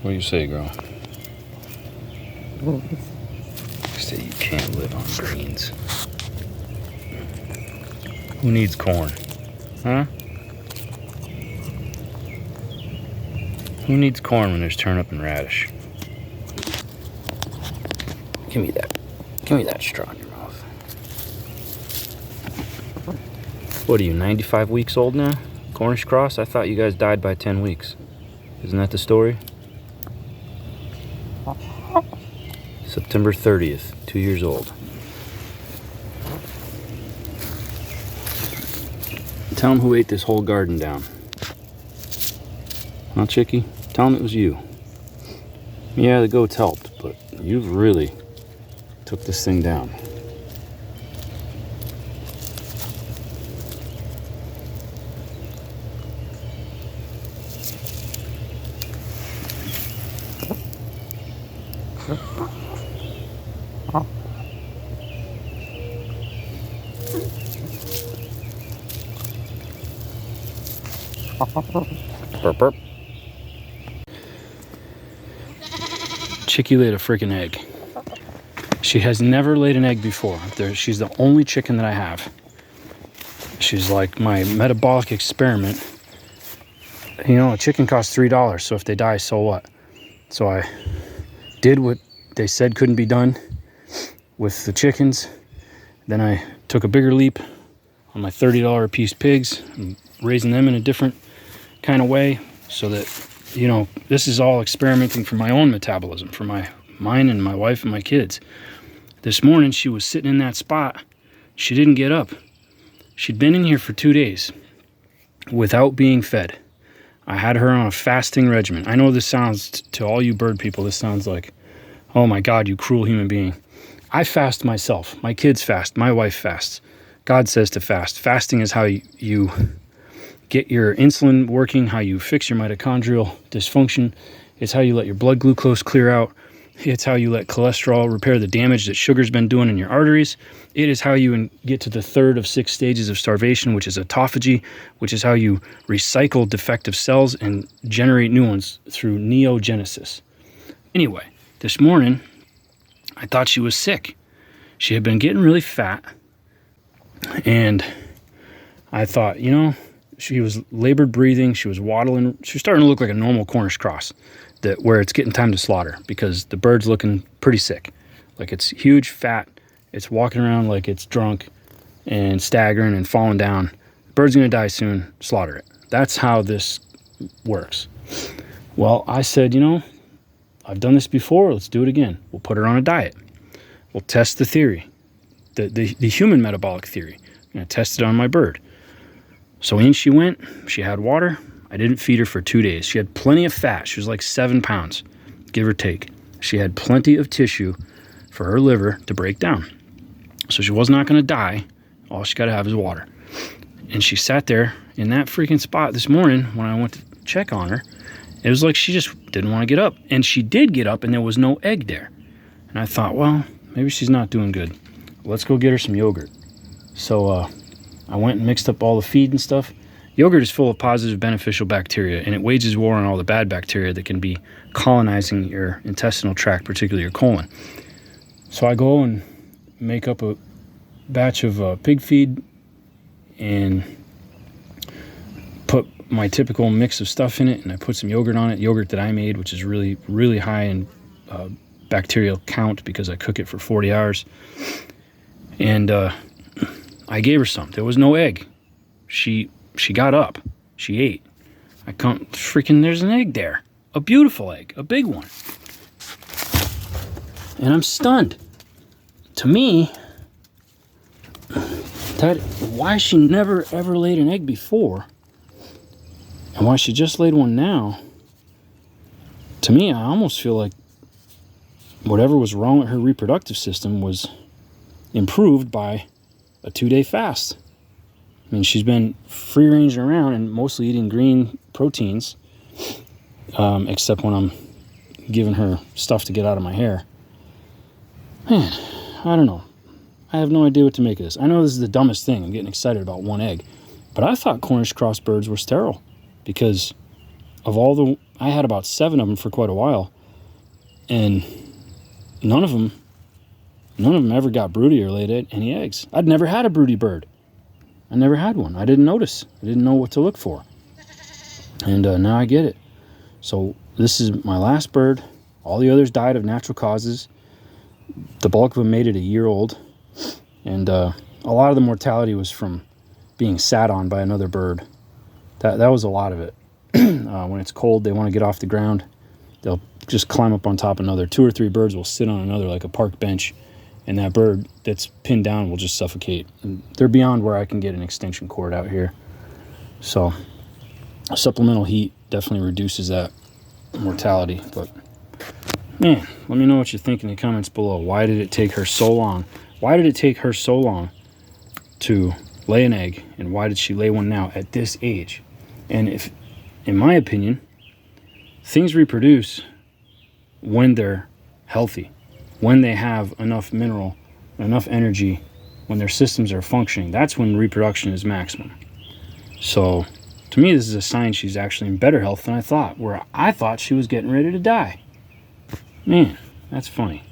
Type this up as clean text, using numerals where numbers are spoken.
What do you say, girl? You say you can't live on greens. Who needs corn? Huh? Who needs corn when there's turnip and radish? Give me that. Give me that straw in your mouth. What are you, 95 weeks old now? Cornish cross? I thought you guys died by 10 weeks. Isn't that the story? September 30th, 2 years old. Tell him who ate this whole garden down. Huh, Chicky? Tell him it was you. Yeah, the goats helped, but you've really took this thing down. Burp, burp. Chicky laid a freaking egg. She has never laid an egg before. She's the only chicken that I have. She's like my metabolic experiment. You know, a chicken costs $3, so if they die, so what? So I did what they said couldn't be done with the chickens. Then I took a bigger leap on my $30 a piece pigs. I'm raising them in a different kind of way so that, you know, this is all experimenting for my own metabolism, for mine and my wife and my kids. This morning she was sitting in that spot. She didn't get up. She'd been in here for 2 days without being fed. I had her on a fasting regimen. I know this sounds, to all you bird people, this sounds like, oh my God, you cruel human being. I fast myself. My kids fast. My wife fasts. God says to fast. Fasting is how you get your insulin working, how you fix your mitochondrial dysfunction. It's how you let your blood glucose clear out. It's how you let cholesterol repair the damage that sugar's been doing in your arteries. It is how you get to the third of 6 stages of starvation, which is autophagy, which is how you recycle defective cells and generate new ones through neogenesis. Anyway, this morning, I thought she was sick. She had been getting really fat, and I thought, you know, she was labored breathing, she was waddling, she was starting to look like a normal Cornish cross, where it's getting time to slaughter because the bird's looking pretty sick. Like it's huge, fat, it's walking around like it's drunk and staggering and falling down. The bird's gonna die soon, slaughter it. That's how this works. Well, I said, you know, I've done this before, let's do it again. We'll put her on a diet. We'll test the theory, the human metabolic theory. I'm gonna test it on my bird. So in she went, she had water. I didn't feed her for 2 days. She had plenty of fat. She was like 7 pounds, give or take. She had plenty of tissue for her liver to break down. So she was not gonna die. All she gotta have is water. And she sat there in that freaking spot this morning when I went to check on her. It was like she just didn't want to get up. And she did get up and there was no egg there. And I thought, well, maybe she's not doing good. Let's go get her some yogurt. So I went and mixed up all the feed and stuff. Yogurt is full of positive beneficial bacteria, and it wages war on all the bad bacteria that can be colonizing your intestinal tract, particularly your colon. So I go and make up a batch of pig feed and put my typical mix of stuff in it, and I put some yogurt on it, yogurt that I made, which is really, really high in bacterial count because I cook it for 40 hours. And I gave her some. There was no egg. She got up. She ate. I come, freaking, there's an egg there. A beautiful egg. A big one. And I'm stunned. To me, why she never ever laid an egg before, and why she just laid one now, to me, I almost feel like whatever was wrong with her reproductive system was improved by a 2-day fast. I mean, she's been free ranging around and mostly eating green proteins, except when I'm giving her stuff to get out of my hair. Man, I don't know. I have no idea what to make of this. I know this is the dumbest thing. I'm getting excited about one egg. But I thought Cornish cross birds were sterile because of all the, I had about 7 of them for quite a while, and none of them ever got broody or laid any eggs. I'd never had a broody bird. I never had one. I didn't notice. I didn't know what to look for. And now I get it. So this is my last bird. All the others died of natural causes. The bulk of them made it a year old. And a lot of the mortality was from being sat on by another bird. That was a lot of it. When it's cold, they want to get off the ground. They'll just climb up on top of another. 2 or 3 birds will sit on another like a park bench, and that bird that's pinned down will just suffocate. And they're beyond where I can get an extension cord out here. So supplemental heat definitely reduces that mortality. But man, let me know what you think in the comments below. Why did it take her so long? Why did it take her so long to lay an egg, and why did she lay one now at this age? And if, in my opinion, things reproduce when they're healthy, when they have enough mineral, enough energy, when their systems are functioning. That's when reproduction is maximum. So to me, this is a sign she's actually in better health than I thought, where I thought she was getting ready to die. Man, that's funny.